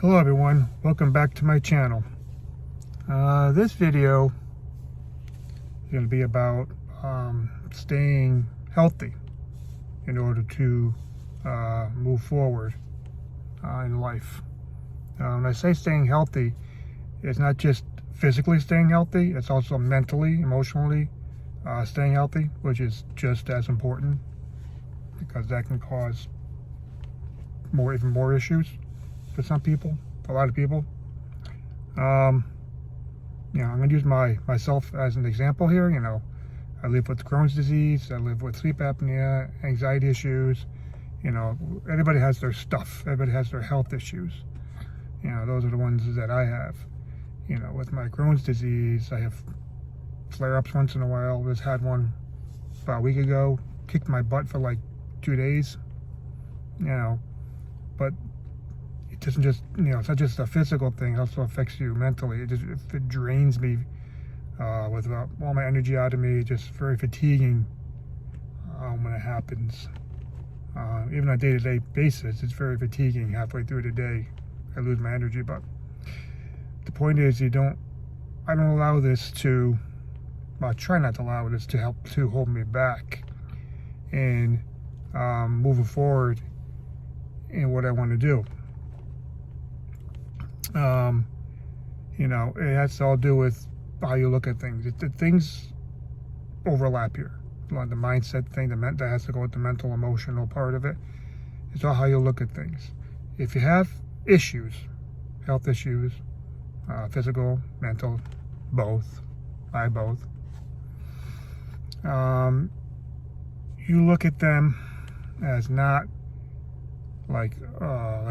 Hello everyone, welcome back to my channel. This video is going to be about staying healthy in order to move forward in life. When I say staying healthy, it's not just physically staying healthy, it's also mentally, emotionally staying healthy, which is just as important because that can cause even more issues for some people, a lot of people. I'm going to use myself as an example here. I live with Crohn's disease, I live with sleep apnea, anxiety issues. Everybody has their stuff. Everybody has their health issues. Those are the ones that I have. With my Crohn's disease, I have flare-ups once in a while. Just had one about a week ago. Kicked my butt for like 2 days. But it doesn't just, it's not just a physical thing. It also affects you mentally. It drains me with all my energy out of me. Just very fatiguing when it happens. Even on a day-to-day basis, it's very fatiguing. Halfway through the day, I lose my energy. But the point is, I don't allow this to, I try not to allow this to hold me back in moving forward in what I want to do. It has to all do with how you look at things. Things overlap here. Like the mindset thing, that has to go with the mental, emotional part of it. It's all how you look at things. If you have issues, health issues, physical, mental, both, both, you look at them as not like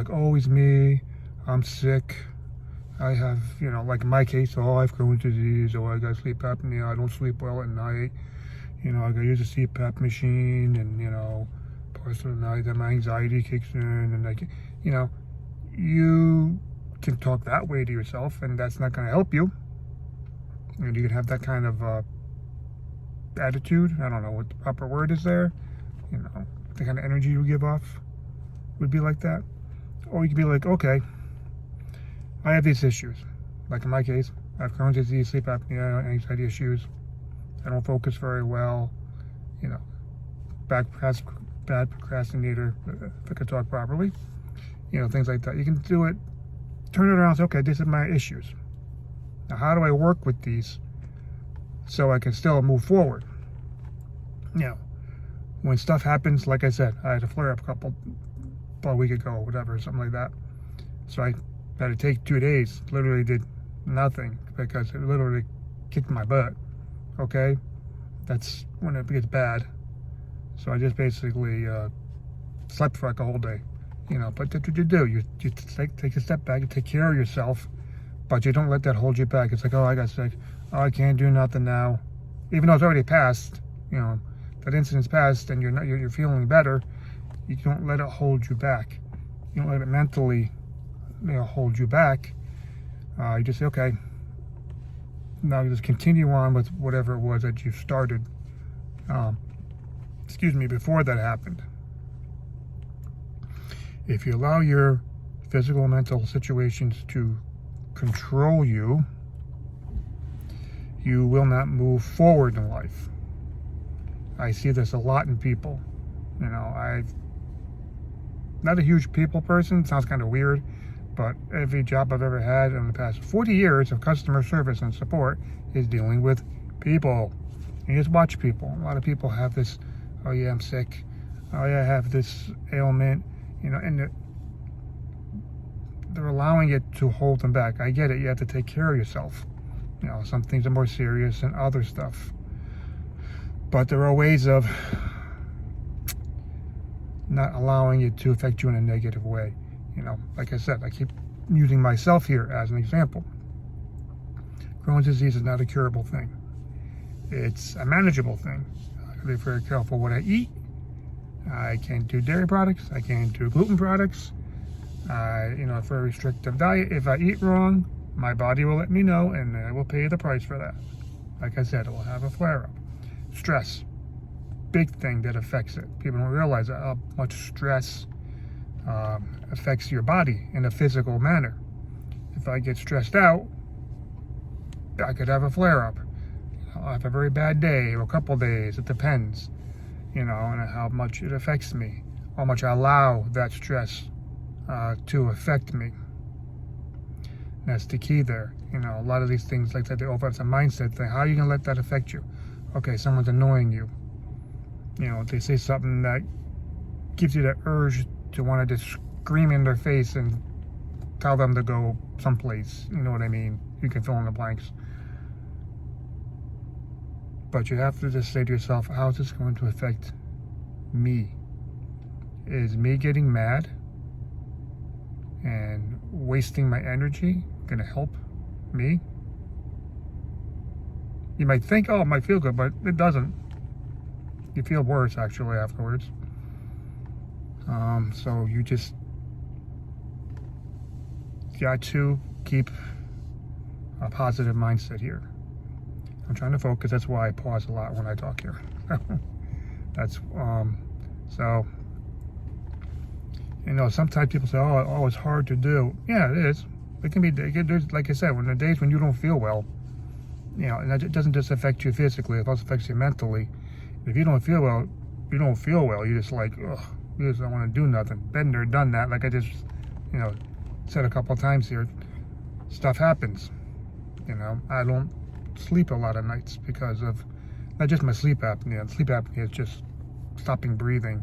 always me, I'm sick, I have, like in my case, I have Crohn's disease, I got sleep apnea, I don't sleep well at night, I got to use a CPAP machine, and, parts of the night that my anxiety kicks in, and you can talk that way to yourself, and that's not going to help you. And you can have that kind of attitude, I don't know what the proper word is there, the kind of energy you give off would be like that. Or you could be like, okay, I have these issues. Like in my case, I have Crohn's disease, sleep apnea, anxiety issues. I don't focus very well. Bad procrastinator, if I could talk properly. Things like that. You can do it, turn it around and say, okay, these are my issues. Now, how do I work with these so I can still move forward? When stuff happens, like I said, I had a flare-up about a week ago, whatever, something like that. So I had to take 2 days, literally did nothing because it literally kicked my butt. Okay? That's when it gets bad. So I just basically slept for like a whole day. But that's what you do. You take a step back, you take care of yourself, but you don't let that hold you back. It's like, oh, I got sick. Oh, I can't do nothing now. Even though it's already passed, that incident's passed and you're feeling better, you don't let it hold you back. You don't let it mentally hold you back. You just say, okay, now you just continue on with whatever it was that you started, before that happened. If you allow your physical and mental situations to control you, you will not move forward in life. I see this a lot in people. I'm not a huge people person. It sounds kind of weird, but every job I've ever had in the past 40 years of customer service and support is dealing with people. You just watch people. A lot of people have this, oh yeah, I'm sick. Oh yeah, I have this ailment. And they're allowing it to hold them back. I get it. You have to take care of yourself. Some things are more serious than other stuff. But there are ways of not allowing it to affect you in a negative way. Like I said, I keep using myself here as an example. Crohn's disease is not a curable thing. It's a manageable thing. I have to be very careful what I eat. I can't do dairy products. I can't do gluten products. A very restrictive diet. If I eat wrong, my body will let me know, and I will pay the price for that. Like I said, it will have a flare-up. Stress, big thing that affects it. People don't realize how much stress affects your body in a physical manner. If I get stressed out, I could have a flare-up. I'll have a very bad day or a couple days. It depends, and how much it affects me, how much I allow that stress to affect me. That's the key there. A lot of these things like that, it's a mindset thing. How are you going to let that affect you? Okay, someone's annoying you. They say something that gives you that urge to want to just scream in their face and tell them to go someplace. You know what I mean? You can fill in the blanks. But you have to just say to yourself, how is this going to affect me? Is me getting mad and wasting my energy going to help me? You might think, oh, it might feel good, but it doesn't. You feel worse, actually, afterwards. So you just got to keep a positive mindset here. I'm trying to focus. That's why I pause a lot when I talk here. That's so. Sometimes people say, "Oh, it's hard to do." Yeah, it is. It can be. There's, like I said, when the days when you don't feel well, and that doesn't just affect you physically. It also affects you mentally. If you don't feel well, you don't feel well. You just like, ugh, you just don't want to do nothing. Been there, done that. Like I just, said a couple of times here. Stuff happens. I don't sleep a lot of nights because of not just my sleep apnea. Sleep apnea is just stopping breathing.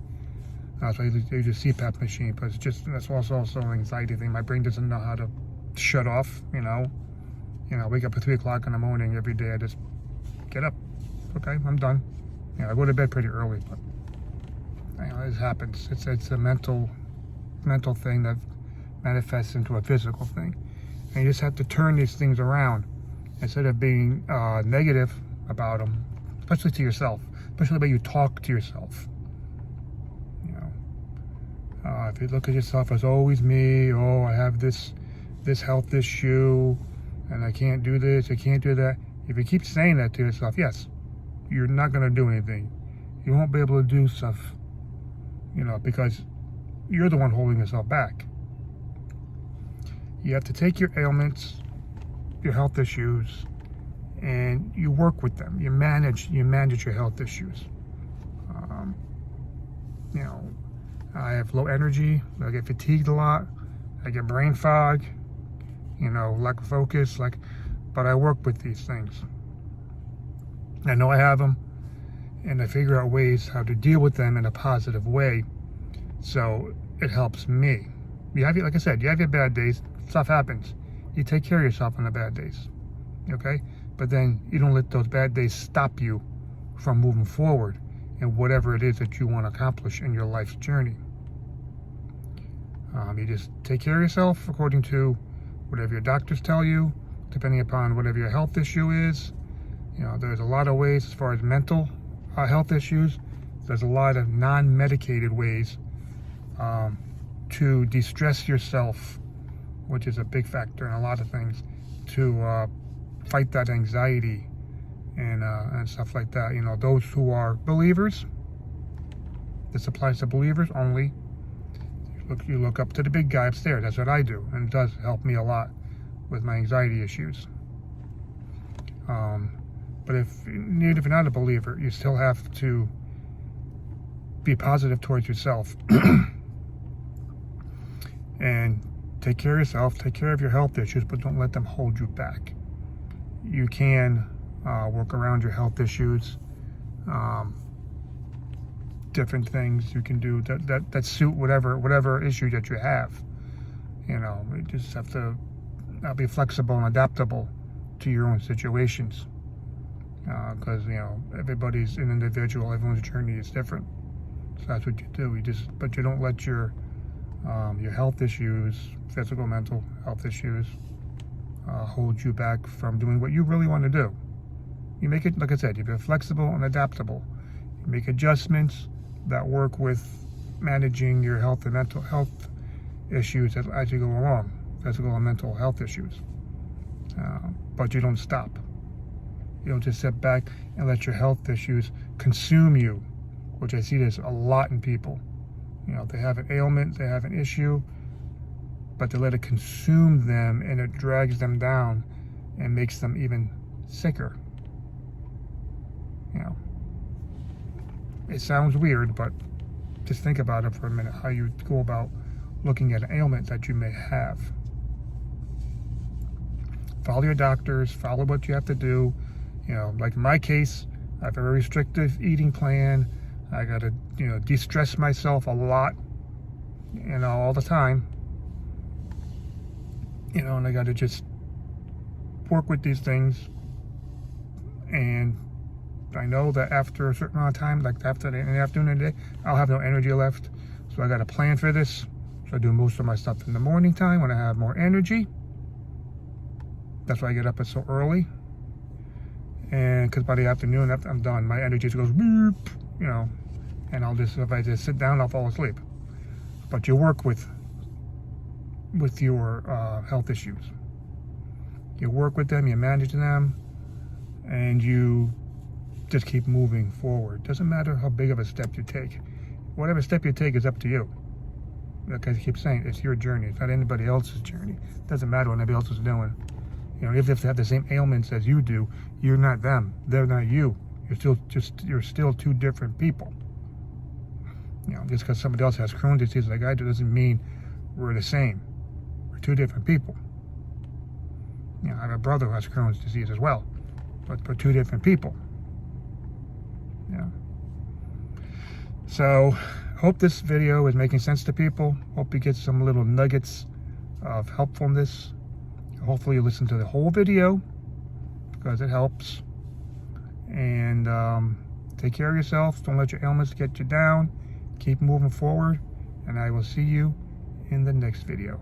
So I use a CPAP machine, but that's also an anxiety thing. My brain doesn't know how to shut off. I wake up at 3 o'clock in the morning every day. I just get up. Okay, I'm done. I go to bed pretty early, but it happens. It's a mental thing that manifests into a physical thing, and you just have to turn these things around instead of being negative about them, especially to yourself, especially the way you talk to yourself. If you look at yourself as always me, oh, I have this health issue, and I can't do this, I can't do that. If you keep saying that to yourself, yes, you're not going to do anything. You won't be able to do stuff, because you're the one holding yourself back. You have to take your ailments, your health issues, and you work with them. You manage your health issues. I have low energy. I get fatigued a lot. I get brain fog. Lack of focus. But I work with these things. I know I have them, and I figure out ways how to deal with them in a positive way, so it helps me. Like I said, you have your bad days. Stuff happens. You take care of yourself on the bad days, okay? But then you don't let those bad days stop you from moving forward in whatever it is that you want to accomplish in your life's journey. You just take care of yourself according to whatever your doctors tell you, depending upon whatever your health issue is. There's a lot of ways as far as mental health issues. There's a lot of non-medicated ways to de-stress yourself, which is a big factor in a lot of things, to fight that anxiety and stuff like that. Those who are believers, this applies to believers only. You look up to the big guy upstairs. That's what I do, and it does help me a lot with my anxiety issues. But even if you're not a believer, you still have to be positive towards yourself and take care of yourself, take care of your health issues, but don't let them hold you back. You can work around your health issues, different things you can do that suit whatever issue that you have. You just have to be flexible and adaptable to your own situations, because everybody's an individual. Everyone's journey is different. So that's what you do. But you don't let your health issues, physical, mental health issues, hold you back from doing what you really want to do. You make it, like I said, you're flexible and adaptable. You make adjustments that work with managing your health and mental health issues as you go along, physical and mental health issues. But you don't stop. You don't just sit back and let your health issues consume you, which I see this a lot in people. You know, they have an ailment, they have an issue, but they let it consume them, and it drags them down and makes them even sicker. You know, it sounds weird, but just think about it for a minute, how you go about looking at an ailment that you may have. Follow your doctors, follow what you have to do. You know, like in my case, I have a very restrictive eating plan. I gotta, you know, de-stress myself a lot, you know, all the time. You know, and I gotta just work with these things. And I know that after a certain amount of time, like after in the afternoon and the day, I'll have no energy left. So I gotta plan for this. So I do most of my stuff in the morning time when I have more energy. That's why I get up so early. And because by the afternoon, after I'm done, my energy just goes boop, you know, and I'll just, if I just sit down, I'll fall asleep. But you work with your health issues. You work with them, you manage them, and you just keep moving forward. Doesn't matter how big of a step you take. Whatever step you take is up to you. Like I keep saying, it's your journey. It's not anybody else's journey. Doesn't matter what anybody else is doing. You know, if they have the same ailments as you do, you're not them. They're not you. You're still two different people. You know, just because somebody else has Crohn's disease like I do doesn't mean we're the same. We're two different people. You know, I have a brother who has Crohn's disease as well, but we're two different people. Yeah. So, hope this video is making sense to people. Hope you get some little nuggets of helpfulness. Hopefully you listen to the whole video because it helps. And take care of yourself. Don't let your ailments get you down. Keep moving forward. And I will see you in the next video.